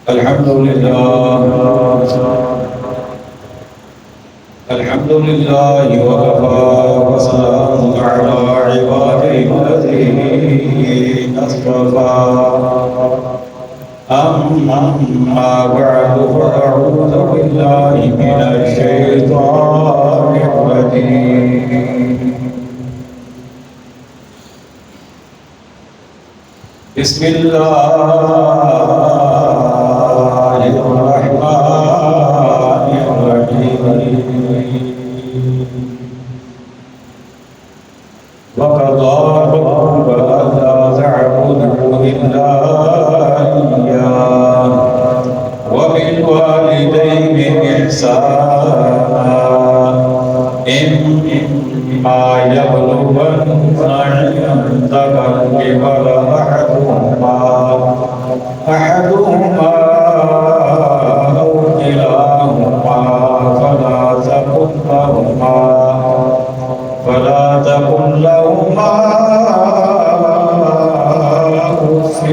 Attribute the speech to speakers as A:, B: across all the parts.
A: الحمد لله وكفى وسلام على عباده الذين اصطفى أما بعد فأعوذ بالله من الشيطان الرجيم بسم الله الرحمن الرحيم وقضى ربك ألا تعبدوا إلا إياه وبالوالدين إحسانا إما يبلغن عندك الكبر أحدهما أو كلاهما فلا تقل لهما أف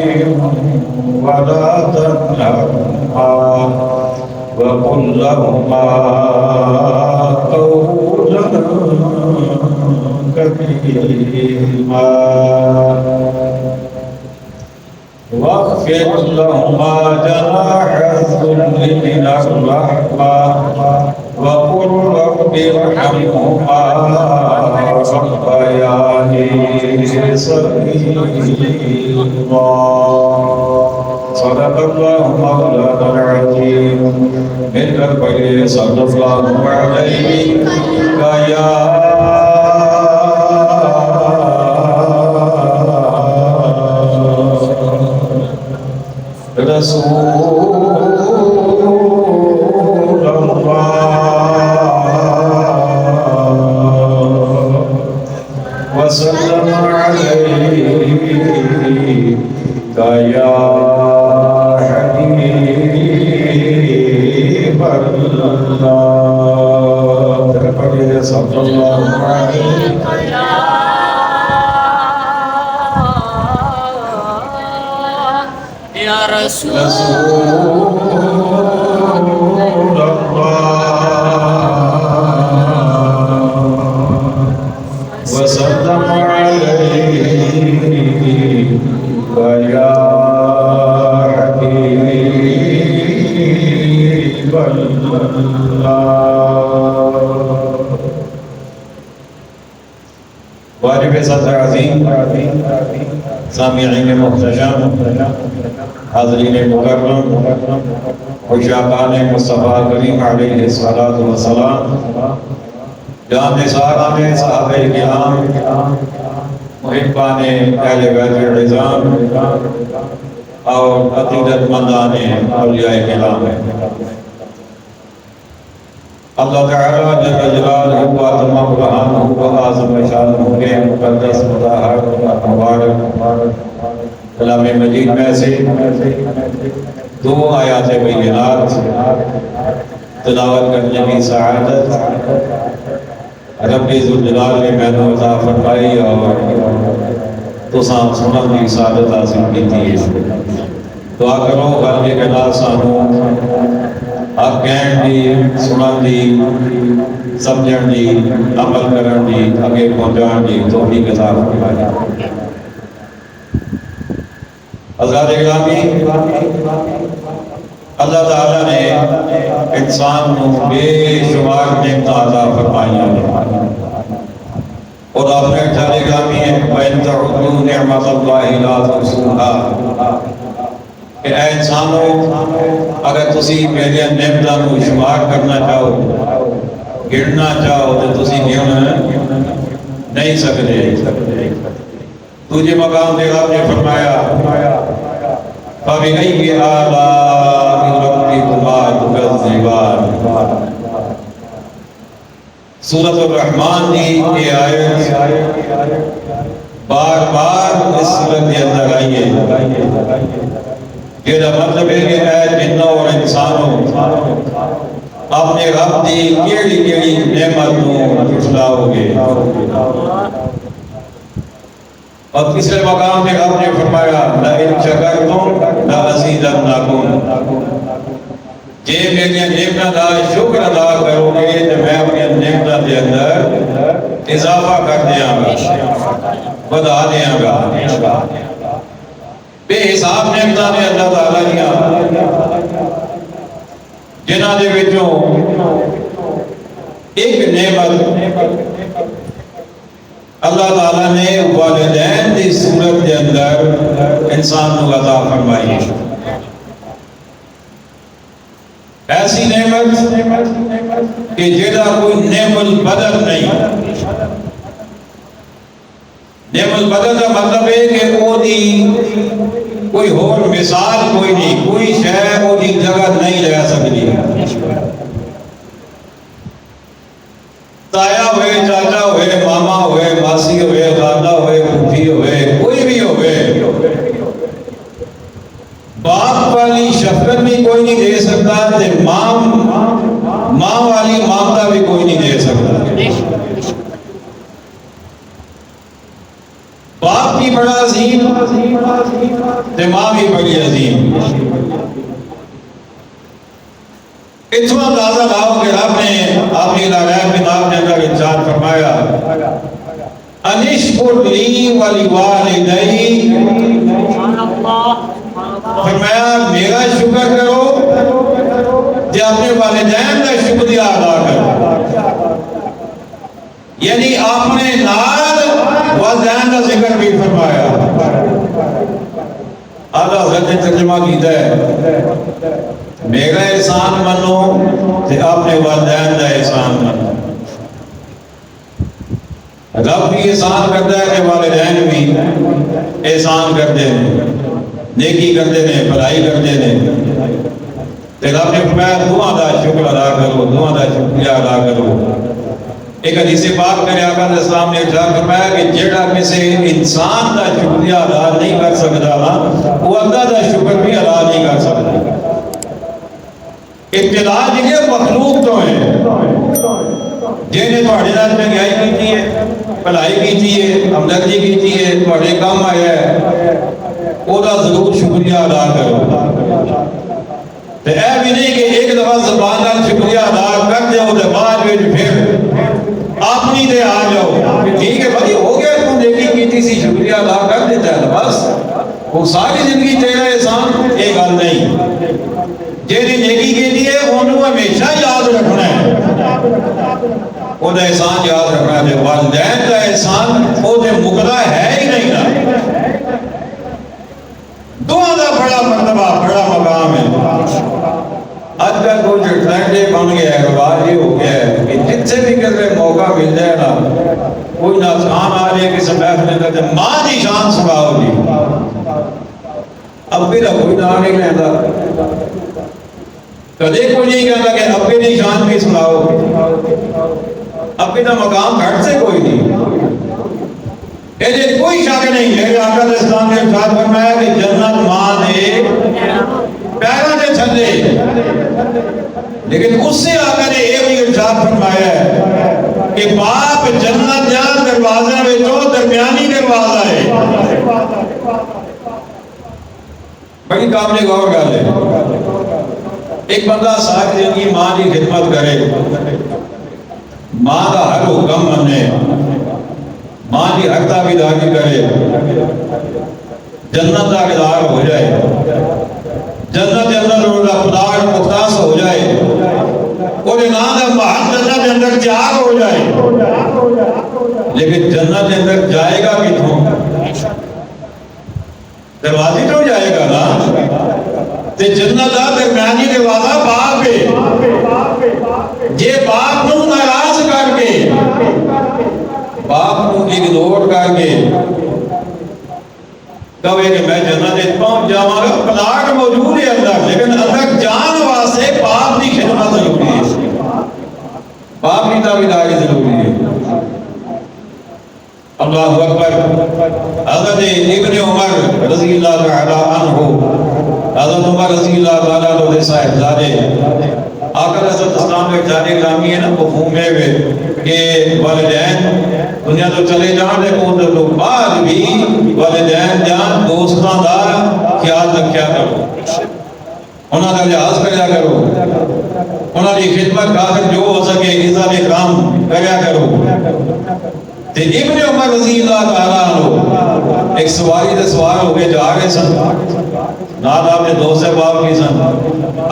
A: ولا تنهرهما وقل لهما قولا كريما واخفض لهما جناح الذل من الرحمة وقل رب ارحمهما ربياني صغيرا صدق الله مولانا العظيم من البر صلى الله عليه يا رسول الله وسلم عليك يا حبيب الله صلى الله عليك
B: يا رسول
A: الله وسلم عليك يا حبيب الله واجب صدر عظیم سامعین محتشم حاضرین مکرم خوشاقان مصطفیٰ کریم علیہ السلام جان ساران صحابہ کرام محبان اہل بیت العظام اور عقیدت مندان اولیاء کرام اللہ تعالیٰ جل جلالہ و تمام برہانہ و اعظم شانہ کے مقدس مظاہر مبارک کلام مجید میں سے دو آیات بینات تلاوت کرنے کی سعادت رب ذوالجلال نے میں نے عطا فرمائی اور تو سنن کی سعادت حاصل کی تھی دعا کرو گل کے نال سانو آپ کہن دی سنن دی سمجھن دی عمل کرن دی اگے پہنچان دی توفیق عطا فرمائے حضرات گرامی اللہ تعالیٰ نے انسان کو بے شمار نعمت عطا فرمائی اور آپ نے حضرات گرامی وَإِن تَعُدُّوا نِعْمَةَ اللَّهِ لَا تُحْصُوهَا کہ اے انسانوں اگر تسی میری نعمتوں کو شمار کرنا چاہو گننا چاہو تو تسی گن نہیں سکتے تجھے مقام دے آپ نے فرمایا فَبِأَيِّ آلَاءِ رَبِّكُمَا تُكَذِّبَانِ سورۃ الرحمن کی یہ آیت بار بار اس سورت کے اندر آئی ہے یہ مطلب ہے کہ اے جنوں اور انسانوں اپنے رب دی کیڑی کیڑی نعمت نو جھٹلاؤ گے اور تیسرے مقام میں آپ نے فرمایا لَإِن شَكَرْتُمْ لَأَزِيدَنَّكُمْ جے میری نعمتاں دا شکر ادا کرو گے تو میں اپنی نعمتاں دے اندر اضافہ کر دیاں گا، بڑھا دیاں گا۔ بے حساب نعمتاں نے اللہ تعالیٰ دیا، جنہاں دے وچوں ایک نعمت اللہ تعالیٰ نے والدین دی صورت دے اندر انسان کو عطا فرمائی۔ ایسی نعمت کہ جیڑا کوئی نعم البدل نہیں۔ نعم البدل کا مطلب ہے کہ وہ دی کوئی اور مثال کوئی نہیں، کوئی شے وہ دی جگہ نہیں لگا سکتی۔ تایا ہوئے، چاچا ہوئے، ماما ہوئے، ماسی ہوئے، دادا ہوئے، پھوپھی ہوئے، کوئی بھی ہوئے، باپ والی شفقت بھی کوئی نہیں دے سکتا، تے ماں والی مامتا بھی کوئی نہیں دے سکتا۔ باپ بھی بڑا عظیم تے ماں بھی بڑی عظیم۔ اتنا اندازہ لاؤ کہ رب نے اپنی لغیب کتاب نے اندر ارشاد فرمایا انشکر لی ولوالدی، فرمایا میرا شکر کرو تے اپنے والدین کا شکریہ ادا کرو، یعنی اپنے نال والدین کا ذکر بھی فرمایا۔ اعلیٰ حضرت نے ترجمہ کیتا ہے میرا احسان منو تے اپنے والدین کا احسان منو۔ رب بھی احسان کرتا ہے کہ والدین بھی احسان کرتے ہیں، نیکی کرتے ہیں، بھلائی کرتے ہیں، تے رب نے فرمایا دعا دا شکر ادا کرو، دعا دا شکریہ ادا کرو۔ ایک حدیث پاک میں آقا علیہ السلام نے ارشاد فرمایا کہ جیڑا کسی انسان دا شکریہ ادا نہیں کر سکتا وہ اللہ دا شکر بھی ادا نہیں کر سکتا۔ ابتدا یہ مخلوق تو ہے جنہیں تھوڑے نال چنگیائی کی ہے، بھلائی کی ہے، ہمدردی کی ہے، تھوڑے کام آیا ہے، وہ دا ضرور شکریہ ادا کرو۔ تو اے بھی نہیں کہ ایک دفعہ زبان کا شکریہ ادا کر دے وہ بعد میں پھر اپنی دے آ جاؤ کہ ٹھیک ہے بھائی ہو گیا، تم نیکی کیتی سی شکریہ ادا کر دیتا ہے بس وہ ساری زندگی تیرا احسان، ایک گل نہیں۔ جیڑی نیکی کیتی ہے انہوں ہمیشہ یاد رکھنا ہے، وہ دا احسان یاد رکھنا ہے۔ والدین کا احسان وہ دے مقدہ ہے ہی نہیں نا۔ دعا دا بڑا مرتبہ، بڑا مقام ہے۔ آج کل کوئی ٹرینڈ بن گیا ہے، رواج یہ ہو گیا ہے کہ جتنے بھی کسی موقع مل جائے نا کوئی ناظران آ جائے کہ سمیت نے کہتے ماں دی شان سناؤ جی، ابے دا کوئی نام نہیں لینا، کدے کوئی نہیں کہتا کہ ابے دی شان بھی سناؤ، ابے دا مقام گھٹ سے کوئی نہیں۔ ایسے کوئی شک نہیں ہے کہ آقا علیہ السلام نے ارشاد فرمایا کہ جنت ماں دے پیروں دے تھلے، لیکن اس سے آقا نے یہ بھی ارشاد فرمایا ہے کہ باپ جنت جان دروازہ میں جو درمیانی دروازہ ہے۔ بڑی قابل غور گل ہے، ایک بندہ ساری زندگی ماں کی خدمت کرے، ماں کا ہر حکم منے، ماں کی ہر تابعداری کرے، جنت کا حقدار ہو جائے، جنت کے اندر روزہ خدا مختص ہو جائے، اور نام کا محل جنت کے اندر جاگ ہو جائے، لیکن جنت کے اندر جائے گا کتوں؟ دروازے تو جائے گا نا، تے جنت کا درمیانی دروازہ باپ ہے۔ جے باپ نو ناراض کر کے، باپ کو اگنور کر کے کہے کہ میں جنت پہنچ جاؤں گا، پلاٹ موجود ہے اندر، لیکن اندر جان واسطے باپ کی خدمت ضروری ہے، باپ کی تابعداری ضروری ہے۔ اللہ اکبر۔ حضرت ابن عمر رضی اللہ تعالیٰ عنہ، حضرت عمر رضی اللہ تعالیٰ عنہ صاحب زادے آقا حضرت اسلام میں جانے گرامی ہے نا مفہوم میں کہ والدین دنیا تو چلے جان دے کون تو بعد بھی والدین جان دوستان دا خیال رکھیا کرو۔ انہوں کا لحاظ کریا کرو، انہوں کی خدمت خاطر جو ہو سکے عزت اکرام کریا کرو۔ تے ابن عمر رضی اللہ تعالیٰ عنہ ایک سواری دے سوار ہو کے جا رہے سن، نال آپ نے دو سے باپ کی سن،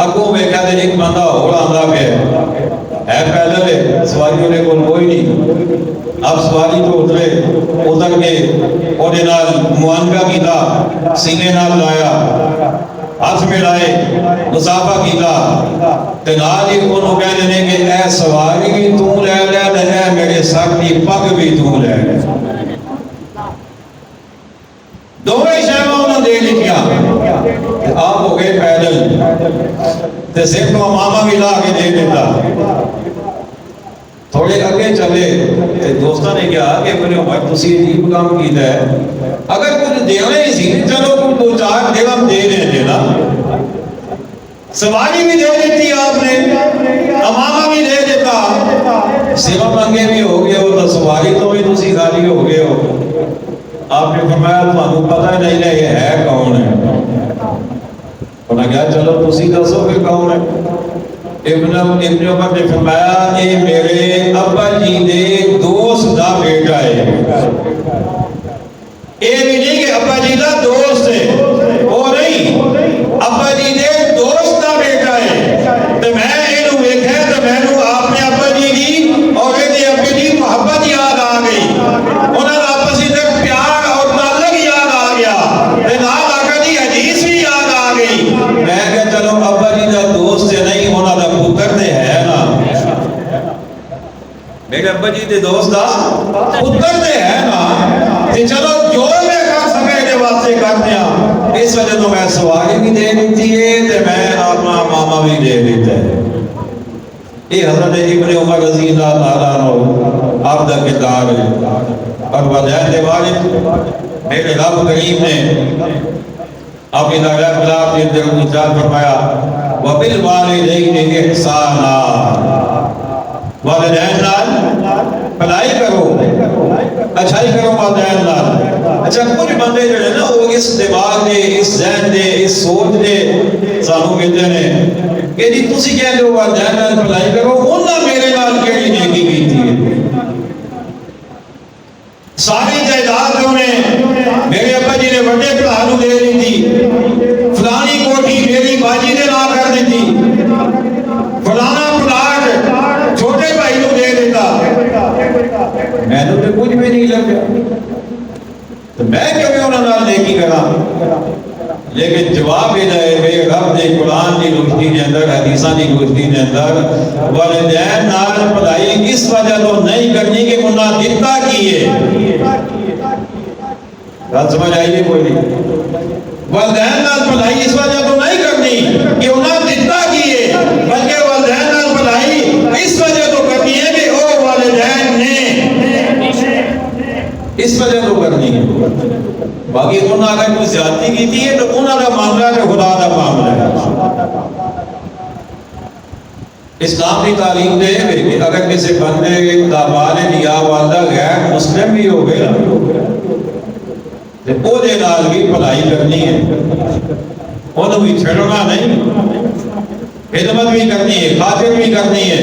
A: اگوں میں کہتے ایک بندہ ہو آندا پیا ہے پیدل ہے، سواری انہیں کوئی نہیں۔ اب سواری تو اتر کے اور معانقہ کیتا، سینے نال لایا، ہاتھ میں لائے، مصافہ کیتا، تے نال ہی انہوں کہہ دینے کہ اے سواری بھی تو لے لے، اے میرے سر کی پگ بھی تو لے لے۔ دوویں شیواں انہوں دے لکھیا، آپ ہو گئے پیدل، تے صرف ماما بھی لا کے دے دیتا۔ تھوڑے اگے چلے تے دوستاں نے کہا کہ ابن عمر تسی عجیب کام کیتا ہے، اگر کچھ دینا ہی سی چلو کچھ دو چار درہم دے دیں نا۔ سواری بھی دے دیتی آپ نے، امامہ بھی دے دیتا، سوا منگے بھی ہو گئے ہو تو سواری تو بھی تسی خالی ہو گئے ہو۔ آپ نے فرمایا تمہیں پتہ نہیں ہے یہ ہے کون ہے؟ انہوں نے کہا چلو تسی دسو پھر کون ہے؟ ابن عمر نے فرمایا اے میرے ابا جی دے دوست دا بیٹا ہے۔ اے بھی نہیں کہ ابا جی دا دوست ہے، وہ نہیں، ابا جی دے دوست دا بیٹا ہے۔ تو میں انہوں ویکھے تو میں نے آپ نے ابا جی دی اور اے ابا جی محبت یاد آ گئی، انہوں نے آپسی تک پیار اور تعلق یاد آ گیا، نال آقا دی حدیث بھی یاد آ گئی۔ میں کہ چلو ابا جی دا دوست ہے نہیں، انہوں دا پتر دے ہے نا، میرے ابا جی دے دوست دا پتر دے ہے نا، تے چلو جو میں کر سکے دے واسطے کر دیا۔ اس وجہ تو میں سواری بھی دے دیتی ہے تے میں اپنا ماما بھی دے دیتا ہے۔ یہ حضرت ابن عمر رضی اللہ تعالیٰ عنہ آپ دا کردار ہے۔ اور والدین دے والد میرے رب کریم نے اپنی دعویٰ خلاف دے اندر انجال فرمایا وَبِالْوَالِدَيْنِ إِحْسَانًا، والدین نال بھلائی کرو، اچھائی کرو والدین نال۔ اچھا کچھ بندے جو ہے نا وہ اس دماغ دے، اس ذہن دے، اس سوچ دے سانو کہتے ہیں کہ جی تسی کہہ دو والدین نال بھلائی کرو، انہاں میرے نال کیڑی نیکی کیتی ہے؟ ساری جائیداد جو نے میرے ابا جی نے بڑے بھرا نوں دے دی تھی، فلانی کوٹھی میری باجی نے نہ کر دی تھی، فلانا پلاٹ چھوٹے بھائی نوں دے دیتا، میں نے تو کچھ بھی نہیں لگا، تو میں کیوں انہاں نال نیکی کراں؟ لیکن جواب یہ ہے میرے رب نے قرآن کی روشنی کے اندر، حدیثاں کی روشنی کے اندر والدین نال بھلائی اس وجہ تو نہیں کرنی کہ انہاں دتا کیے۔ بات سمجھ آئیے کوئی نہیں؟ والدین نال بھلائی اس وجہ تو نہیں کرنی کہ انہاں دتا کیے، بلکہ والدین نال بھلائی اس وجہ تو کرنی ہے کہ او والدین نے اس وجہ تو کرنی ہے۔ باقی انہوں اگر کوئی زیادتی کی تھی تو انہوں کا معاملہ ہے خدا کا معاملہ ہے۔ اسلام کی تعلیم دے کہ اگر کسی بندے دا والد یا والدہ غیر مسلم بھی ہو گیا تو او دے نال بھی بھلائی کرنی ہے، انہوں بھی چھڑنا نہیں، خدمت بھی کرنی ہے، خاطر بھی کرنی ہے،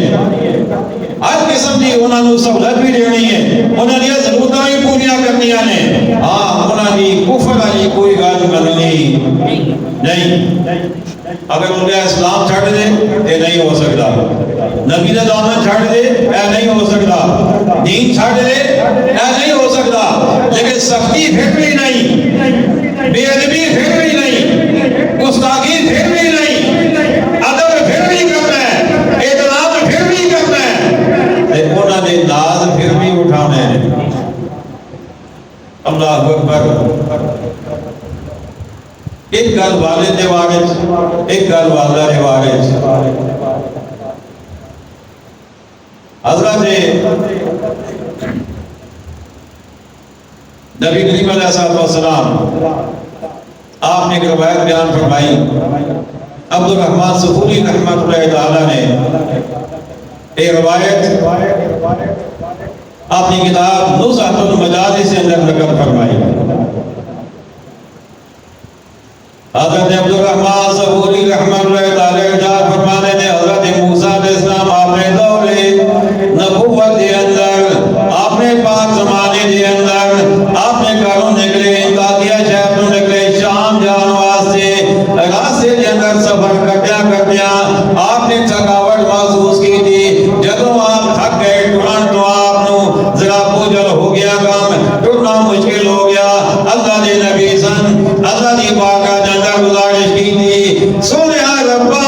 A: ہر قسم کی انہوں نے سہولت بھی دینی ہے، انہوں نے ضرورتیں بھی پوریاں کرنی ہیں۔ ہاں انہوں نے کفر والی کوئی گل مننی نہیں، اگر انہیں اسلام چھڑ دے یہ نہیں ہو سکتا، نبی کا دامن چھڑ دے یہ نہیں ہو سکتا، دین چھڑ دے یہ نہیں ہو سکتا، لیکن سختی پھر بھی نہیں، بے ادبی پھر بھی نہیں، گستاخی پھر بھی نہیں، ادب پھر بھی کرنا ہے، احترام پھر بھی کرنا ہے، انہوں نے ناز پھر بھی اٹھانے ہیں۔ اللہ اکبر۔ ایک گل والد دے وارث، ایک گل والدہ دے وارث۔ حضرت نبی کریم علیہ السلام آپ نے ایک روایت بیان فرمائی، عبد الرحمن سفوری رحمۃ اللہ تعالیٰ نے ایک روایت اپنی کتاب نزہۃ المجالس سے اندر نقل فرمائی۔ حضرت عبد الرحمن سفوری رحمۃ اللہ دے اندر سفر کردیا آپ نے تھکاوٹ محسوس کی تھی جدوں آپ تھک گئے ٹرن تو آپ نو ذرا بوجھل ہو گیا کام ٹرنا مشکل ہو گیا اللہ دے نبی سن اللہ دی پاکا دے اندر گزارش کی تھی سونیا ربا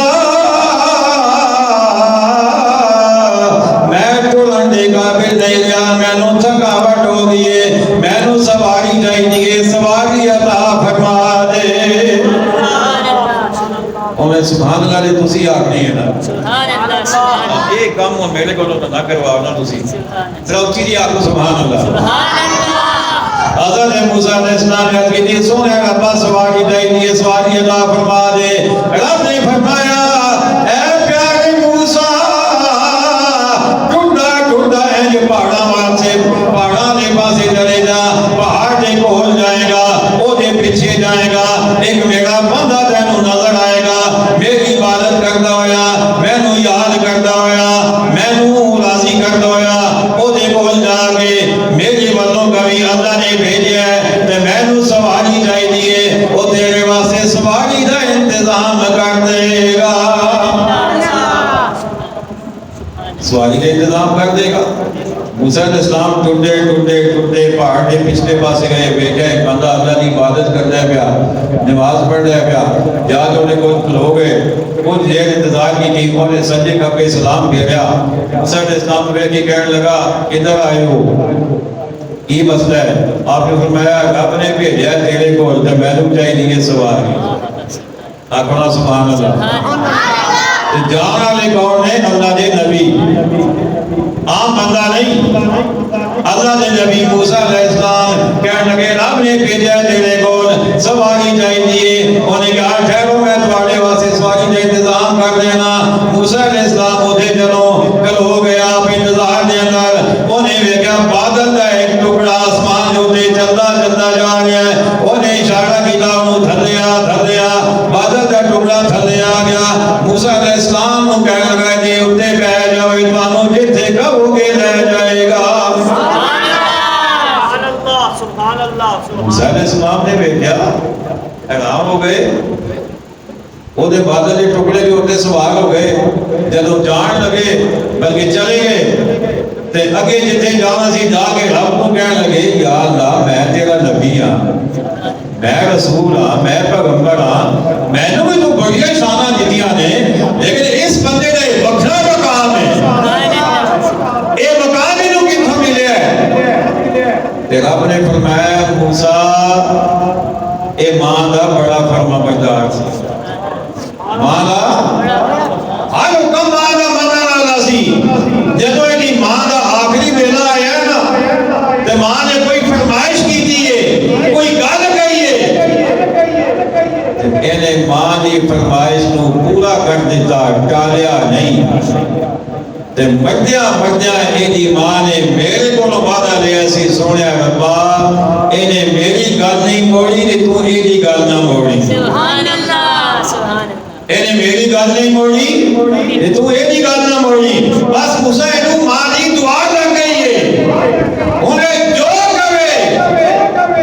A: میں ٹرن دے قابل نہیں رہا میں نو تھکاوٹ ہو گئی ہے میں نو سواری چاہیے سواری عطا فرما دے انہیں سبحان اللہ دے تسی آکھنی ہے نا یہ کام میرے کو نہ کرواؤ نا تسی ذرا اچھی دی آکھو سبحان اللہ حضرت موسیٰ علیہ السلام نے کی تھی سونے ربا سواری چاہیے سواری عطا فرما دے رب نے فرمایا اے پیارے موسیٰ ٹوٹا ٹوٹا اینج پہاڑاں واسطے پہاڑاں دے پاسے چلے جا پہاڑ دے کول جائے گا او دے پیچھے جائے گا ایک میرا بندہ تینوں نظر آئے گا میری عبادت کرتا ہویا مینو یاد کرتا ہویا مینو راضی کرتا ہویا او دے کول جا کے میری والوں کا بھی اللہ نے بھیجا ہے تے مینو سواری چاہیے او تیرے واسطے سواری دا انتظام کر دے گا سواری کا انتظام کر دے گا موسیٰ علیہ السلام ٹوٹے پہاڑ کے پچھلے پاسے گئے بیٹھے ایک بندہ اللہ کی عبادت کرتا ہے پیا نماز پڑھ رہا ہے پیا یا تو انہیں کچھ کھلو گئے کچھ دیر انتظار کی تھی انہیں سجدے کھپے سلام بھیجا موسیٰ علیہ السلام بیٹھ کے کہنے لگا کدھر آئے ہو کی مسئلہ ہے آپ نے فرمایا رب نے بھیجا تیرے کو میں چاہیے سواری آخنا سبحان اللہ جان والے کون نے اللہ دے نبی عام بندہ نہیں اللہ دے نبی موسیٰ علیہ السلام کہنے لگے رب نے بھیجا تیرے کول سواری چاہیے انہیں کہا ٹھہرو میں تمہارے واسطے سواری کا انتظام کر دینا موسیٰ علیہ السلام اٹھے چلو کل ہو گیا آپ انتظار دے اندر انہیں دیکھا بادل کا ایک ٹکڑا آسمان جو تے چلتا چلتا جا گیا انہیں اشارہ کیا انہوں دھلیا بادل کا ٹکڑا تھلے آ گیا موسیٰ علیہ السلام کو کہنے لگا جی اٹھے پہ جاؤ اتوانوں جتھے کہو گے لے جائے گا موسیٰ علیہ السلام نے بھیجا حیران ہو گئے وہ دے بادل کے ٹکڑے بھی ہوتے سوار ہو گئے جدوں جان لگے بلکہ چلے گئے تے اگے جتھے جانا سی جا کے رب کو کہنے لگے یا اللہ میں تیرا نبی ہاں میں رسول ہاں میں پیغمبر ہاں میں نے بھی تو بڑی شاناں دتیاں نے لیکن اس بندے دا وکھرا مقام ہے اے مقام انہوں کتھوں ملیا ہے تے رب نے فرمایا موسیٰ اے ماں دا بڑا فرما بردار سی ماں دا ہر حکم ماں دا منن والا سی جدوں ایدی ماں دا آخری ویلا آیا نا تے ماں نے کوئی فرمائش کیتی ہے کوئی گل کہی ہے انہیں ماں دی فرمائش نو پورا کر دیتا ٹالیا نہیں تے مردیاں ایدی ماں نے میرے کو وعدہ لیا سی سونے ربا انہیں میری گل نہیں موڑی تے تو ایدی گل نہ موڑی سبحان اللہ سبحان اللہ انہیں میری گل نہیں موڑی تے تو ایدی گل نہ موڑی بس موسیٰ انہوں ماں دی دعا لگ گئی ہے انہیں جو کہے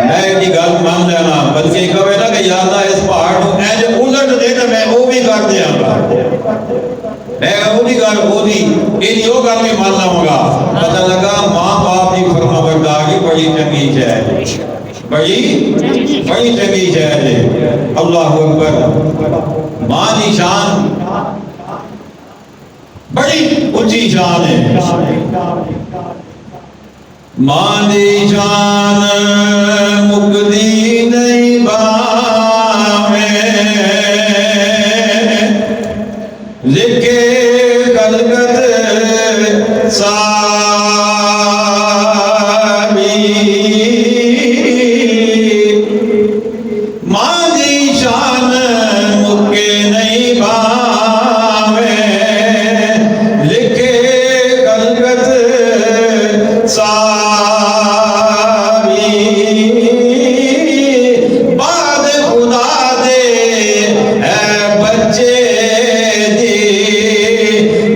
A: میں ایدی گل مان لینا بلکہ کہے نا کہ یا اللہ اس پہاڑ کو اینج الٹ دے تے میں وہ بھی کر دیا میں وہ بھی گل وہ دی ایدی وہ گل بھی مان لاؤں گا پتہ لگا ماں باپ دی فرما برداری بڑی چنگی ہے بڑی چنگی ہے اللہ اکبر ماں دی شان بڑی اونچی شان ہے ماں دی شان مکدی نہیں باویں لکھے کلکت ساری ماں دی شان مکے نہیں باویں لکھے کلکت ساری بعد خدا دے اے بچے دی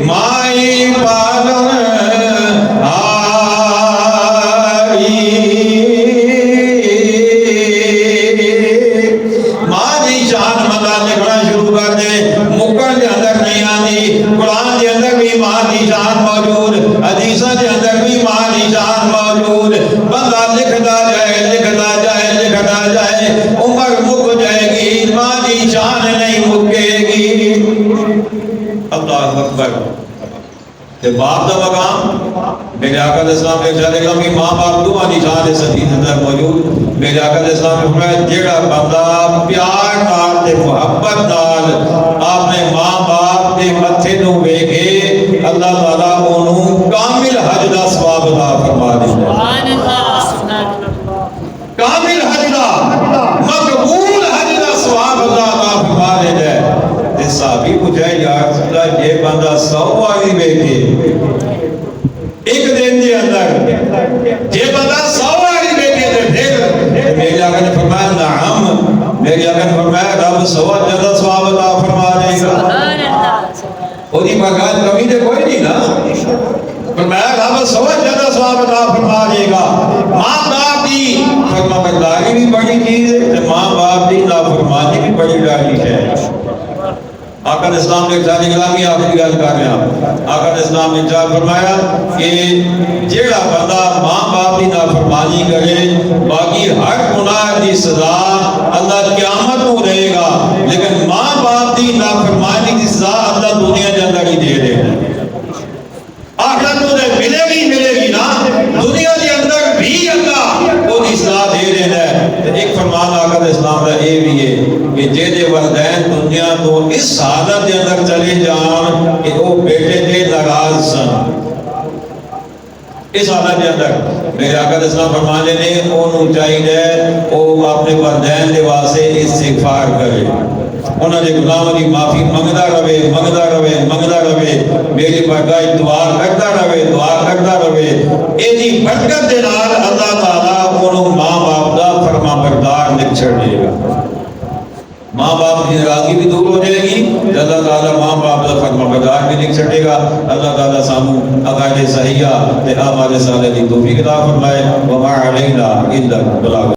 A: مائی پالن آئی ماں دی شان مطلب لکھنا شروع کر بھی ماں دی جان موجود، حدیثاں دے اندر بھی ماں دی جان موجود. بندہ لکھدا جائے عمر مک جائے گی، ماں دی جان نہیں مکے گی. اللہ اکبر. تے باپ دا مقام میرے آقا علیہ السلام نے ارشاد کیا کہ ماں باپ دونوں دی جان اس حدیث اندر موجود. میرے آقا علیہ السلام نے فرمایا جیڑا بندہ پیار نال تے محبت نال اپنے ماں باپ دے متھے نو ویکھے، اللہ تعالیٰ اونوں کامل حج دا ثواب عطا فرما دیندا ہے. سبحان اللہ. کامل حج دا، مقبول حج دا ثواب اللہ عطا فرما دیندا ہے. تے صحابی پوچھا یا رسول اللہ جے بندہ 100 واری ویکھے ایک دن دے اندر، جے بندہ 100 واری ویکھے تے پھر میرے آقا نے فرمایا نعم، میرے آقا نے فرمایا رب 100 زیادہ ثواب عطا فرما دے گا. سبحان اللہ. اودی بغیر کمی تے کوئی نہیں نا. فرمایا رب 100 زیادہ ثواب عطا فرما دے گا. ماں باپ دی فرمانبرداری بھی بڑی چیز ہے تے ماں باپ دی نافرمانی بھی بڑی بڑی ہے. آقا علیہ السلام نے ارشاد گرامی آخری گل کر رہے ہیں. آقا علیہ السلام نے ارشاد فرمایا کہ جیڑا بندہ ماں باپ کی نافرمانی کرے باقی ہر گناہ کی سزا اللہ قیامت کو دے گا، لیکن ماں باپ کی نافرمانی کی سزا اللہ دنیا کے اندر ہی دے دے گا. آخرت کو ملے گی نا، دنیا کے اندر بھی اللہ وہ سزا دے رہا ہے. ایک فرمان آقا علیہ السلام کا یہ بھی ہے کہ جے والدین دنیا تو اس حالت کے اندر چلے جان کہ وہ بیٹے دے ناراض سن، اس حالت کے اندر میرے آقا علیہ السلام فرمانے نے انہوں چاہیے وہ اپنے والدین کے واسطے استغفار کرے، انہوں نے گناہوں کی معافی منگتا رہے، میری برکات دعا کرتا رہے. ایسی برکت کے نال اللہ تعالیٰ انہوں ماں باپ کا فرما بردار لکھ چھڑ دے گا. ماں باپ کی ناراضگی بھی دور ہو جائے گی، اللہ تعالیٰ ماں باپ کا فرما بردار بھی لکھ چھڑے گا. اللہ تعالیٰ سامو عقائد صحیحہ تے اعمال صالحہ دی توفیق عطا فرمائے. وما علینا الا البلاغ.